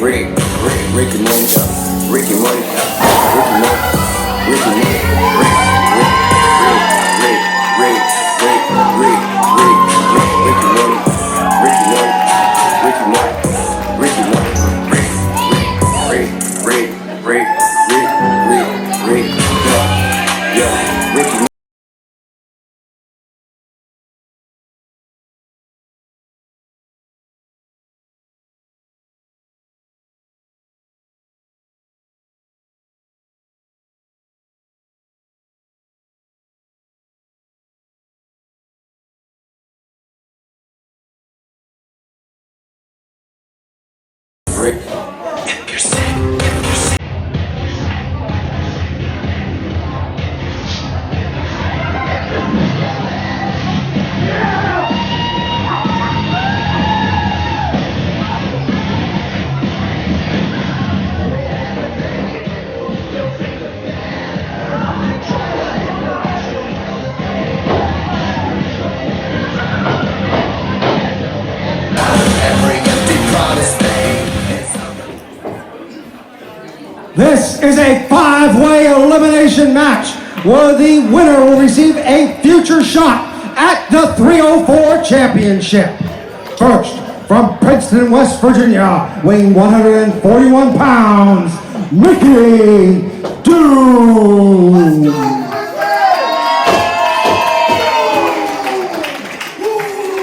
Ricky Money, Ricky Money, Ricky Money, Ricky Money, Ricky Money, Ricky Money, Ricky Money, Ricky Money, yeah, Ricky Money. This is a 5-way elimination match where the winner will receive a future shot at the 304 championship. First, from Princeton, West Virginia, weighing 141 pounds, Mickey Doom.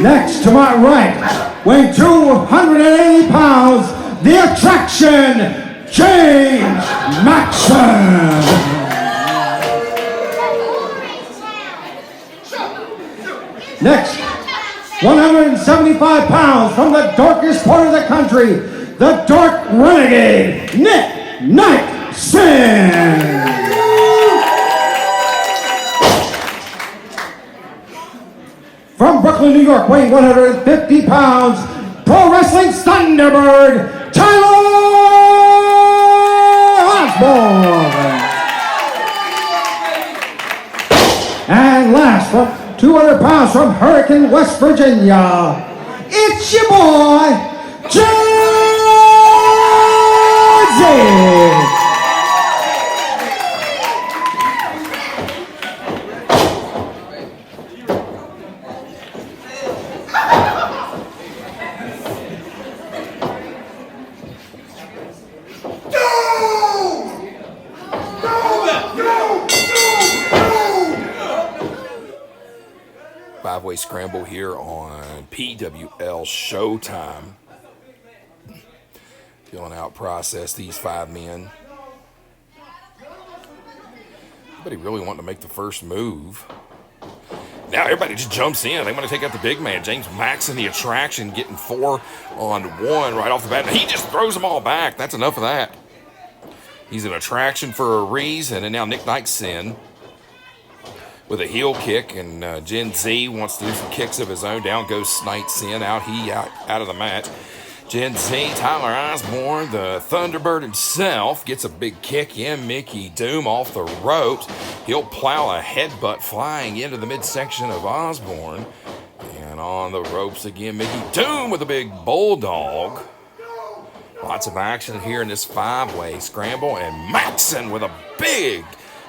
Next, to my right, weighing 280 pounds, the attraction, James Maxson. Next, 175 pounds from the darkest part of the country, the Dark Renegade, Nick Knightson. From Brooklyn, New York, weighing 150 pounds, Pro Wrestling Thunderbird, Tyler Osborne. And last, from 200 pounds from Hurricane, West Virginia, it's your boy, Jersey. Five-way scramble here on PWL Showtime. Filling out process, these 5 men. Everybody really wanting to make the first move. Now everybody just jumps in. They want to take out the big man. James Maxson, the attraction, getting 4-on-1 right off the bat. He just throws them all back. That's enough of that. He's an attraction for a reason. And now Nick Knightson with a heel kick, and Gen Z wants to do some kicks of his own. Down goes Knightson, out of the match. Gen Z, Tyler Osborne, the Thunderbird himself, gets a big kick in. Mickey Doom off the ropes. He'll plow a headbutt flying into the midsection of Osborne. And on the ropes again, Mickey Doom with a big bulldog. Lots of action here in this 5-way scramble, and Maxson with a big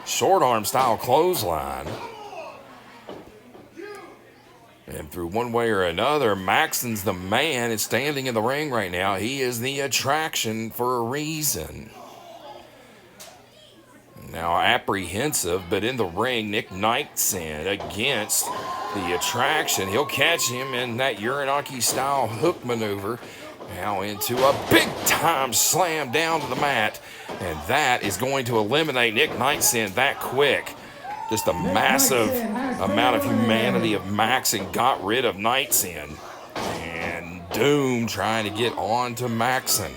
short arm style clothesline. And through one way or another, Maxson's the man. Is standing in the ring right now. He is the attraction for a reason. Now apprehensive, but in the ring, Nick Knightson against the attraction. He'll catch him in that Uranaki style hook maneuver. Now into a big time slam down to the mat. And that is going to eliminate Nick Knightson that quick. Just a massive amount of humanity of Maxson got rid of Knightson. And Doom trying to get on to Maxson.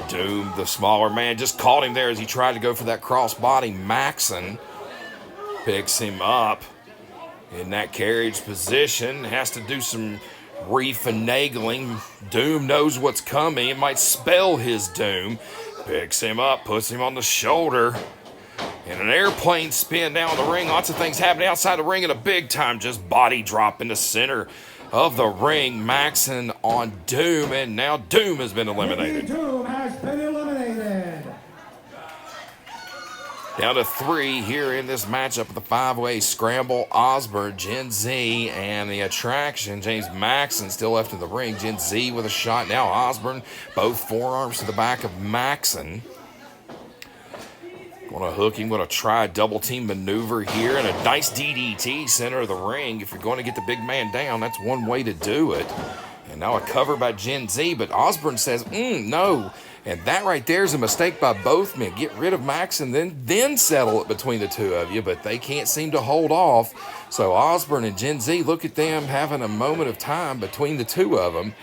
Doom, the smaller man, just caught him there as he tried to go for that crossbody. Maxson picks him up in that carriage position. Has to do some refinagling. Doom knows what's coming. It might spell his doom. Picks him up, puts him on the shoulder. And an airplane spin down the ring. Lots of things happening outside the ring, and a big time just body drop in the center of the ring. Maxson on Doom, and now Doom has been eliminated. Doom has been eliminated. Down to 3 here in this matchup of the 5-way scramble. Osborne, Gen Z, and the attraction. James Maxson still left in the ring. Gen Z with a shot. Now Osborne, both forearms to the back of Maxson. Going to hook him, going to try a double team maneuver here, and a nice DDT center of the ring. If you're going to get the big man down, that's one way to do it. And now a cover by Gen Z, but Osborne says, no. And that right there is a mistake by both men. Get rid of Maxson, then settle it between the two of you, but they can't seem to hold off. So Osborne and Gen Z, look at them having a moment of time between the two of them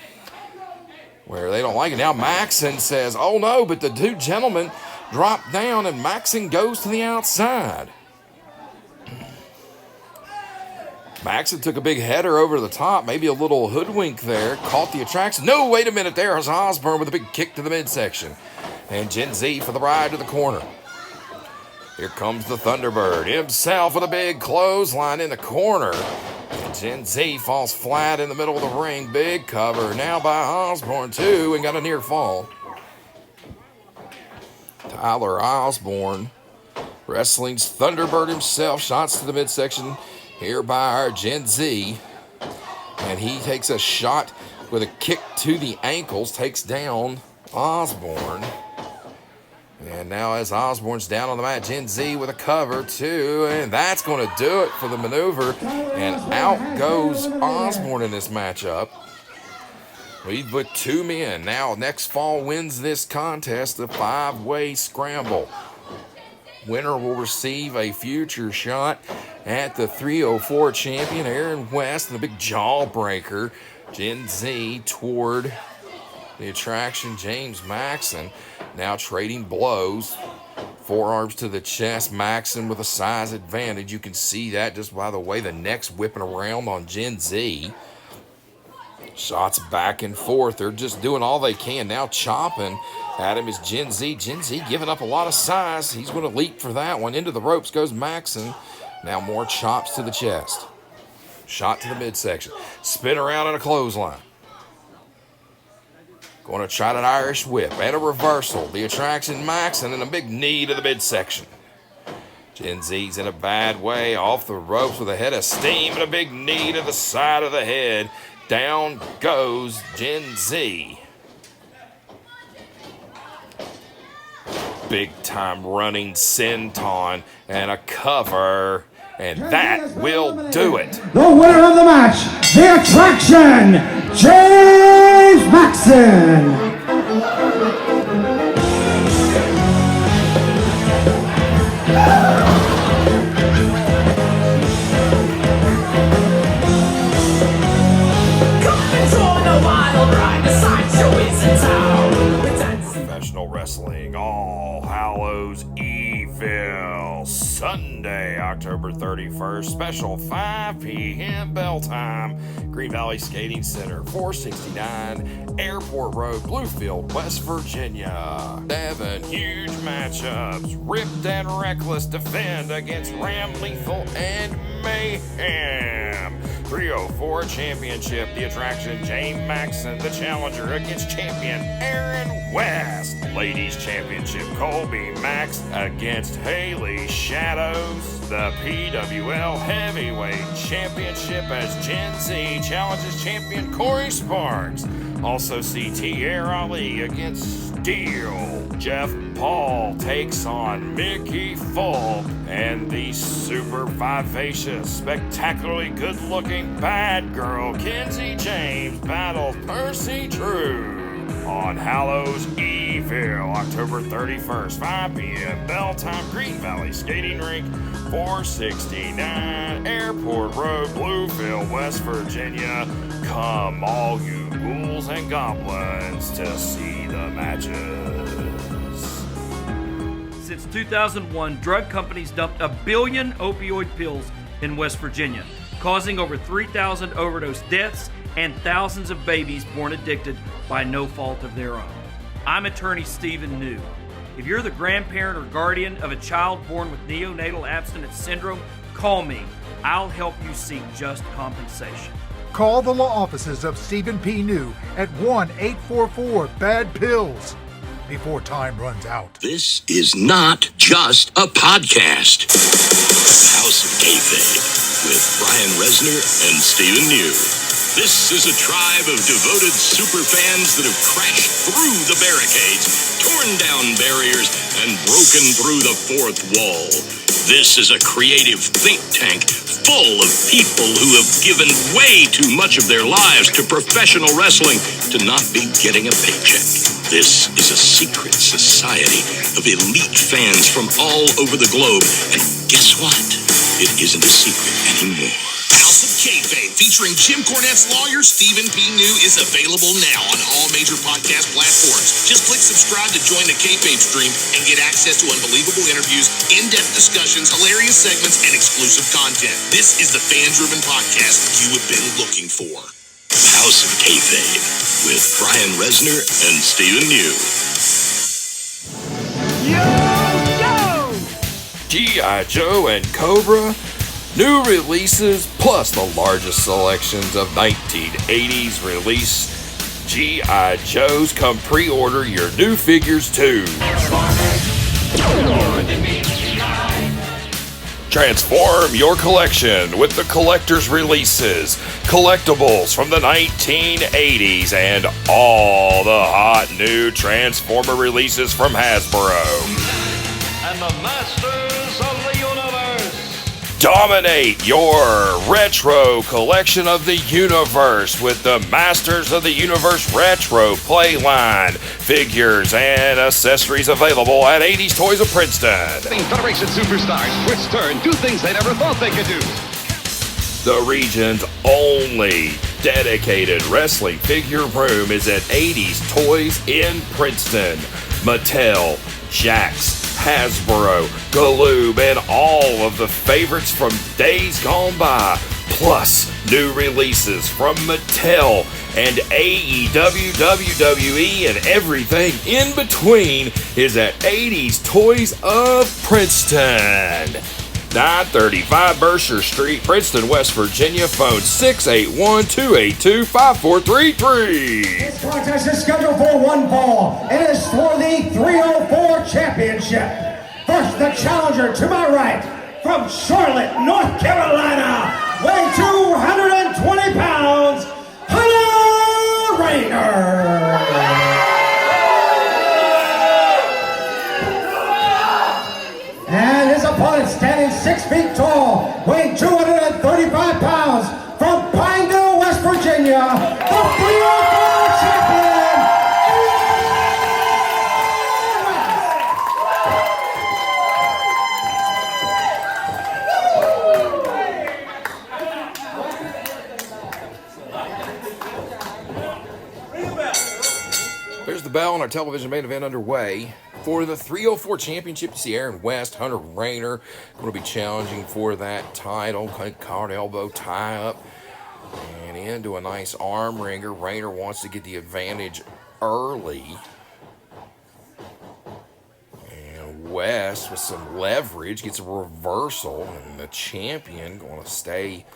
where they don't like it. Now Maxson says, oh no, but the two gentlemen drop down, and Maxson goes to the outside. Maxson took a big header over the top, maybe a little hoodwink there, caught the attraction. No, wait a minute, there's Osborne with a big kick to the midsection. And Gen Z for the ride to the corner. Here comes the Thunderbird himself with a big clothesline in the corner. And Gen Z falls flat in the middle of the ring. Big cover now by Osborne too, and got a near fall. Tyler Osborne, wrestling's Thunderbird himself, shots to the midsection here by our Gen Z. And he takes a shot with a kick to the ankles, takes down Osborne. And now as Osborne's down on the mat, Gen Z with a cover too, and that's going to do it for the maneuver. And out goes Osborne in this matchup. Lead with 2 men. Now, next fall wins this contest, the 5-way scramble. Winner will receive a future shot at the 304 champion, Aaron West, and the big jawbreaker, Gen Z, toward the attraction, James Maxson. Now trading blows. Forearms to the chest. Maxson with a size advantage. You can see that just by the way the neck's whipping around on Gen Z. Shots back and forth. They're just doing all they can. Now chopping at him is Gen Z. Gen Z giving up a lot of size. He's going to leap for that one. Into the ropes goes Maxson. Now more chops to the chest. Shot to the midsection. Spin around in a clothesline. Going to try an Irish whip and a reversal. The attraction, Maxson, and a big knee to the midsection. Gen Z's in a bad way. Off the ropes with a head of steam and a big knee to the side of the head. Down goes Gen Z. Big time running senton and a cover. And that will do it. The winner of the match, the attraction, James Maxson. Professional wrestling, All Hallows Evil, Sunday, October 31st, special 5 p.m. bell time, Green Valley Skating Center, 469 Airport Road, Bluefield, West Virginia. 7 huge matchups. Ripped and Reckless defend against Ram Lethal and Mayhem. 304 Championship, the attraction, James Maxson, the challenger against champion Aaron West. Ladies Championship, Colby Max against Haley Shadows. The PWL Heavyweight Championship as Gen Z challenges champion Corey Sparks. Also CT Air Ali against Steel. Jeff Paul takes on Mickey Fulp. And the super vivacious, spectacularly good-looking bad girl, Kenzie James, battles Percy Drew. On Hallows Evil, October 31st, 5 p.m. bell time, Green Valley Skating Rink, 469 Airport Road, Bluefield, West Virginia. Come all you ghouls and goblins to see the matches. Since 2001, drug companies dumped 1 billion opioid pills in West Virginia, causing over 3,000 overdose deaths and thousands of babies born addicted by no fault of their own. I'm attorney Stephen New. If you're the grandparent or guardian of a child born with neonatal abstinence syndrome, call me. I'll help you seek just compensation. Call the law offices of Stephen P. New at 1-844-BAD-PILLS before time runs out. This is not just a podcast. House of Kayfabe with Brian Resner and Stephen New. This is a tribe of devoted superfans that have crashed through the barricades, torn down barriers, and broken through the fourth wall. This is a creative think tank full of people who have given way too much of their lives to professional wrestling to not be getting a paycheck. This is a secret society of elite fans from all over the globe. And guess what? It isn't a secret anymore. House of Kayfabe, featuring Jim Cornette's lawyer, Stephen P. New, is available now on all major podcast platforms. Just click subscribe to join the Kayfabe stream and get access to unbelievable interviews, in-depth discussions, hilarious segments, and exclusive content. This is the fan-driven podcast you have been looking for. House of Kayfabe with Brian Resner and Stephen New. G.I. Joe and Cobra, new releases plus the largest selections of 1980s release G.I. Joes. Come pre-order your new figures too. Transform your collection with the collector's releases, collectibles from the 1980s, and all the hot new Transformer releases from Hasbro. And the Masters of the Universe. Dominate your retro collection of the universe with the Masters of the Universe Retro Play Line. Figures and accessories available at 80s Toys of Princeton. Federation superstars twist turn, do things they never thought they could do. The region's only dedicated wrestling figure room is at 80s Toys in Princeton. Mattel, Jax, Hasbro, Galoob, and all of the favorites from days gone by, plus new releases from Mattel and AEW, WWE, and everything in between is at 80s Toys of Princeton. 935 Berkshire Street, Princeton, West Virginia. Phone 681-282-5433. This contest is scheduled for one fall. It is for the 304 Championship. First, the challenger to my right, from Charlotte, North Carolina, weighing 220 pounds, Hunter Rainer. And his opponent, standing 6 feet tall, weighing 235 pounds, from Pineville, West Virginia, the 304 champion, There's the bell on our television main event underway. For the 304 Championship, you see Aaron West, Hunter Rainer going to be challenging for that title. Card elbow tie up and into a nice arm wringer. Rainer wants to get the advantage early. And West, with some leverage, gets a reversal. And the champion going to stay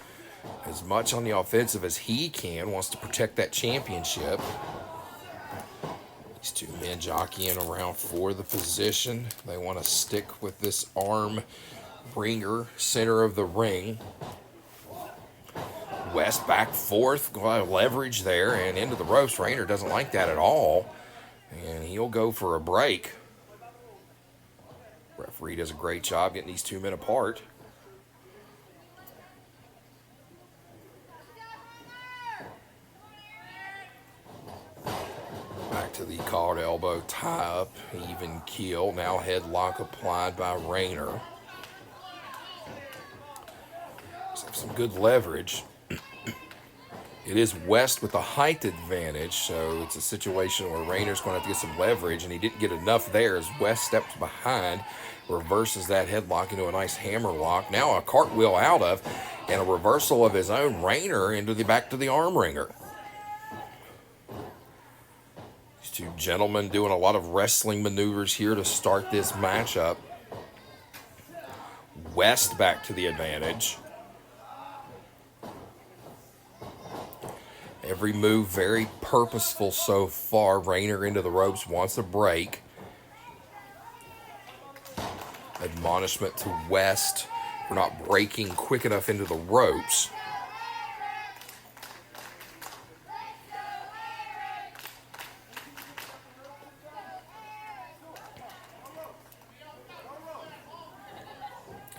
as much on the offensive as he can, wants to protect that championship. These two men jockeying around for the position. They want to stick with this arm ringer, center of the ring. West back forth, leverage there and into the ropes. Rainer doesn't like that at all, and he'll go for a break. Referee does a great job getting these two men apart. Back to the card elbow tie up, even keel. Now headlock applied by Rainer. Have some good leverage. It is West with the height advantage, so it's a situation where Rainer's going to have to get some leverage, and he didn't get enough there as West steps behind, reverses that headlock into a nice hammer lock. Now a cartwheel out of, and a reversal of his own Rainer into the back to the arm wringer. Two gentlemen doing a lot of wrestling maneuvers here to start this matchup. West back to the advantage. Every move very purposeful so far. Rayner into the ropes, wants a break. Admonishment to West for not breaking quick enough into the ropes.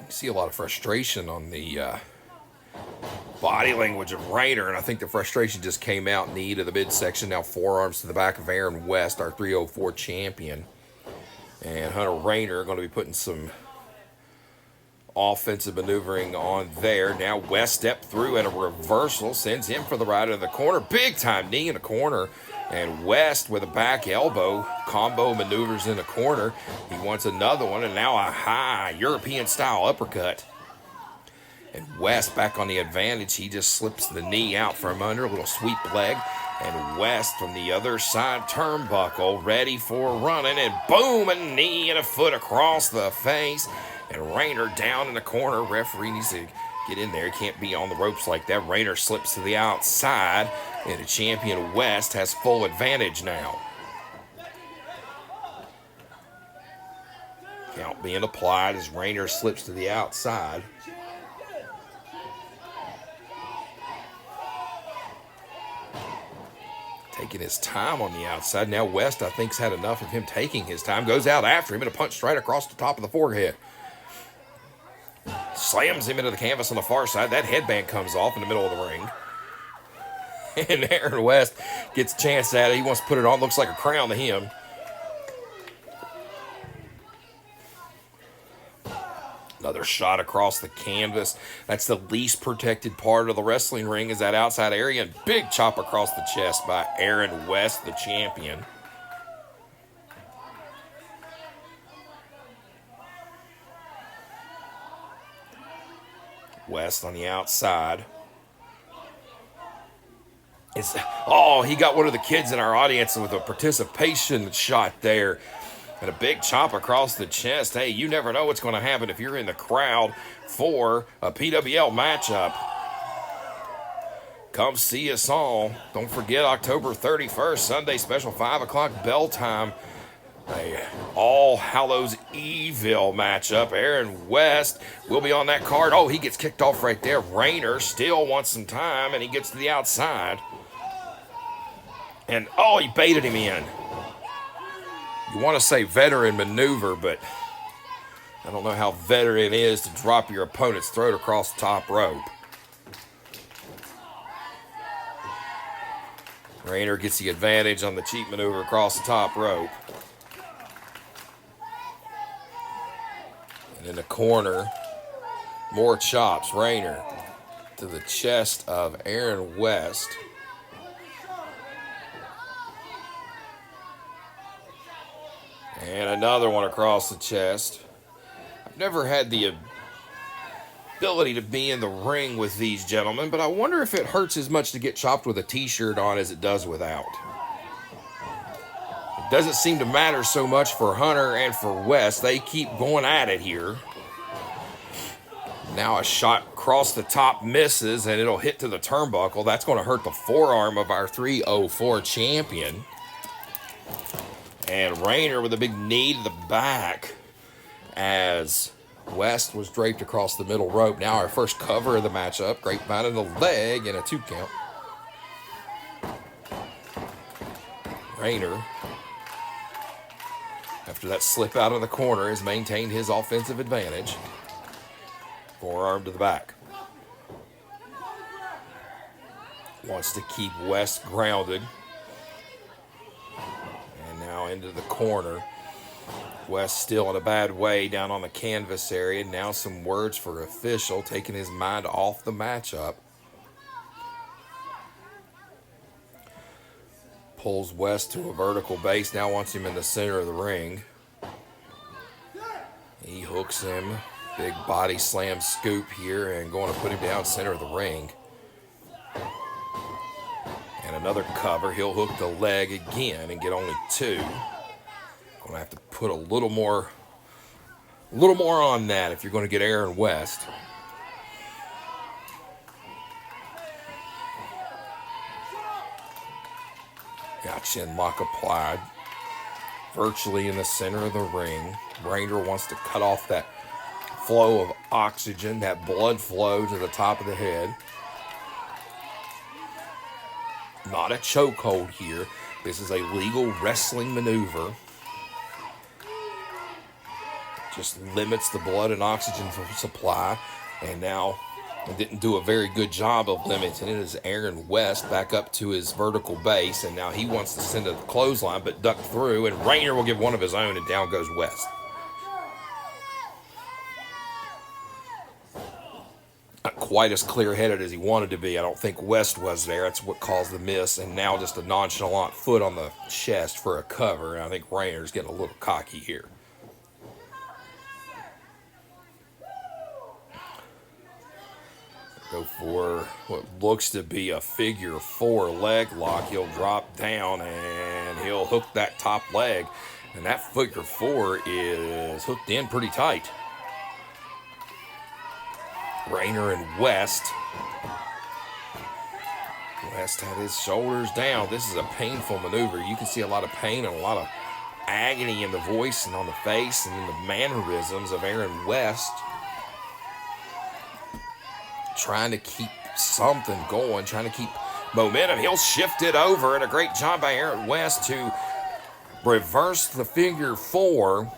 You see a lot of frustration on the body language of Rayner, and I think the frustration just came out knee to the midsection. Now forearms to the back of Aaron West, our 304 champion. And Hunter Rayner going to be putting some offensive maneuvering on there. Now West stepped through and a reversal sends him for the right of the corner. Big time knee in the corner. And West with a back elbow combo maneuvers in the corner. He wants another one, and now a high European style uppercut. And West back on the advantage. He just slips the knee out from under, a little sweep leg. And West from the other side turnbuckle, ready for running, and boom, a knee and a foot across the face. And Rayner down in the corner. Referee needs to get in there. He can't be on the ropes like that. Rayner slips to the outside, and the champion West has full advantage now. Count being applied as Rayner slips to the outside. Taking his time on the outside. Now West, I think, has had enough of him taking his time. Goes out after him and a punch right across the top of the forehead. Slams him into the canvas on the far side. That headband comes off in the middle of the ring. And Aaron West gets a chance at it. He wants to put it on. Looks like a crown to him. Another shot across the canvas. That's the least protected part of the wrestling ring, is that outside area. And big chop across the chest by Aaron West, the champion. West on the outside. He got one of the kids in our audience with a participation shot there. And a big chop across the chest. Hey, you never know what's going to happen if you're in the crowd for a PWL matchup. Come see us all. Don't forget October 31st, Sunday special 5 o'clock bell time. A All Hallows Evil matchup. Aaron West will be on that card. Oh, he gets kicked off right there. Rayner still wants some time, and he gets to the outside. And, he baited him in. You want to say veteran maneuver, but I don't know how veteran it is to drop your opponent's throat across the top rope. Rayner gets the advantage on the cheap maneuver across the top rope. And in the corner, more chops. Rayner to the chest of Aaron West. And another one across the chest. I've never had the ability to be in the ring with these gentlemen, but I wonder if it hurts as much to get chopped with a t-shirt on as it does without. It doesn't seem to matter so much for Hunter and for West. They keep going at it here. Now a shot across the top misses, and it'll hit to the turnbuckle. That's going to hurt the forearm of our 304 champion. And Rayner with a big knee to the back as West was draped across the middle rope. Now our first cover of the matchup. Grapevine in the leg and a 2 count. Rayner, after that slip out of the corner, has maintained his offensive advantage. Forearm to the back. Wants to keep West grounded. Now into the corner. West still in a bad way down on the canvas area. Now some words for official, taking his mind off the matchup. Pulls West to a vertical base. Now wants him in the center of the ring. He hooks him. Big body slam scoop here and going to put him down center of the ring. And another cover. He'll hook the leg again and get only 2. Gonna have to put a little more on that if you're going to get Aaron West. Got chin lock applied. Virtually in the center of the ring. Rayner wants to cut off that flow of oxygen, that blood flow to the top of the head. Not a chokehold here. This is a legal wrestling maneuver. Just limits the blood and oxygen supply. And now didn't do a very good job of limiting it as Aaron West back up to his vertical base. And now he wants to send a clothesline but ducked through. And Rayner will give one of his own and down goes West. Not quite as clear-headed as he wanted to be. I don't think West was there. That's what caused the miss. And now just a nonchalant foot on the chest for a cover. And I think Rayner's getting a little cocky here. Go for what looks to be a figure 4 leg lock. He'll drop down and he'll hook that top leg. And that figure 4 is hooked in pretty tight. Rayner and West. West had his shoulders down. This is a painful maneuver. You can see a lot of pain and a lot of agony in the voice and on the face and in the mannerisms of Aaron West. Trying to keep something going, trying to keep momentum. He'll shift it over, and a great job by Aaron West to reverse the figure 4.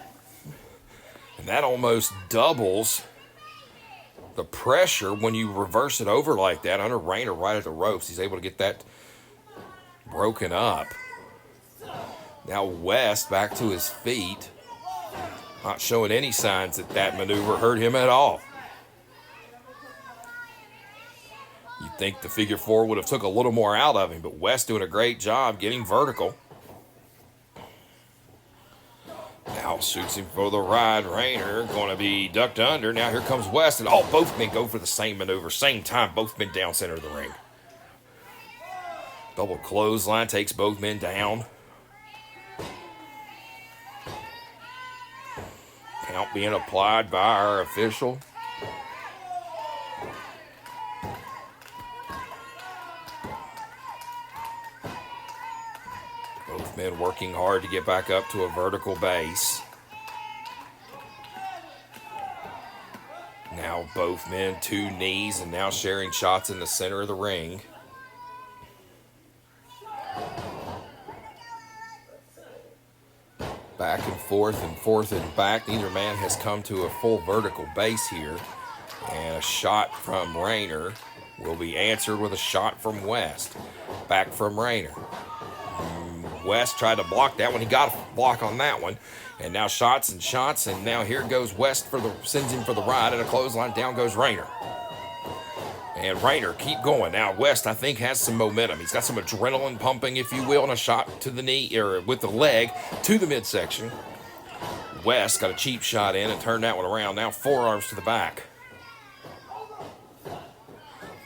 And that almost doubles the pressure when you reverse it over like that under Rayner right at the ropes. He's able to get that broken up. Now West back to his feet. Not showing any signs that that maneuver hurt him at all. You'd think the figure 4 would have took a little more out of him, but West doing a great job getting vertical. Now shoots him for the ride. Rayner going to be ducked under. Now here comes West, and both men go for the same maneuver, same time, both men down center of the ring. Double clothesline takes both men down. Count being applied by our official. Both men working hard to get back up to a vertical base. Now both men 2 knees and now sharing shots in the center of the ring. Back and forth and back. Neither man has come to a full vertical base here. And a shot from Rayner will be answered with a shot from West. Back from Rayner. West tried to block that one. He got a block on that one. And now shots, and now here goes West sends him for the ride, and a clothesline. Down goes Rayner. And Rayner keep going. Now West, I think, has some momentum. He's got some adrenaline pumping, if you will, and a shot to the knee, or with the leg to the midsection. West got a cheap shot in and turned that one around. Now forearms to the back.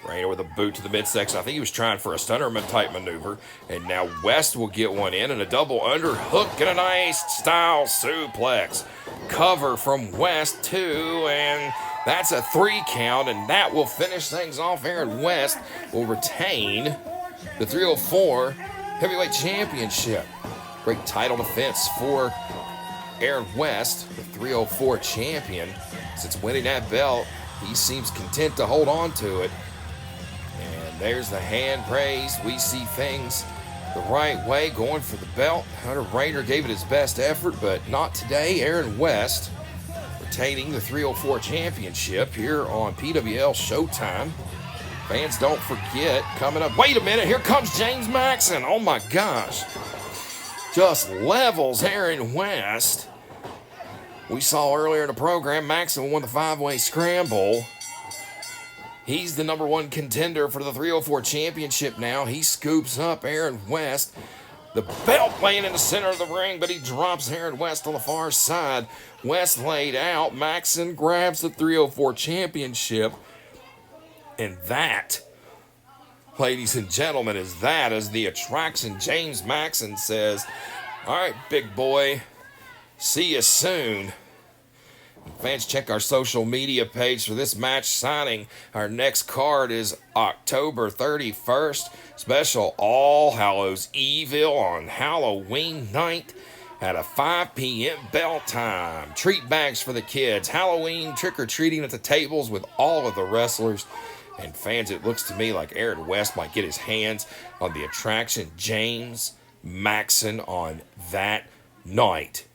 Rayner with a boot to the midsection. I think he was trying for a stunnerman type maneuver. And now West will get one in, and a double underhook and a nice style suplex. Cover from West too, and that's a 3 count, and that will finish things off. Aaron West will retain the 304 Heavyweight Championship. Great title defense for Aaron West, the 304 champion. Since winning that belt, he seems content to hold on to it. And there's the hand praise. We see things the right way, going for the belt. Hunter Rayner gave it his best effort, but not today. Aaron West retaining the 304 championship here on PWL Showtime. Fans, don't forget, coming up. Wait a minute, here comes James Maxson. Oh my gosh. Just levels Aaron West. We saw earlier in the program, Maxson won the 5-way scramble. He's the number 1 contender for the 304 championship now. He scoops up Aaron West. The belt laying in the center of the ring, but he drops Aaron West on the far side. West laid out. Maxson grabs the 304 championship. And that ladies and gentlemen, is that as the attraction James Maxson says, all right, big boy, see you soon. Fans, check our social media page for this match signing. Our next card is October 31st. Special All Hallows Evil on Halloween night at a 5 p.m. bell time. Treat bags for the kids. Halloween trick-or-treating at the tables with all of the wrestlers. And fans, it looks to me like Aaron West might get his hands on the attraction James Maxson on that night.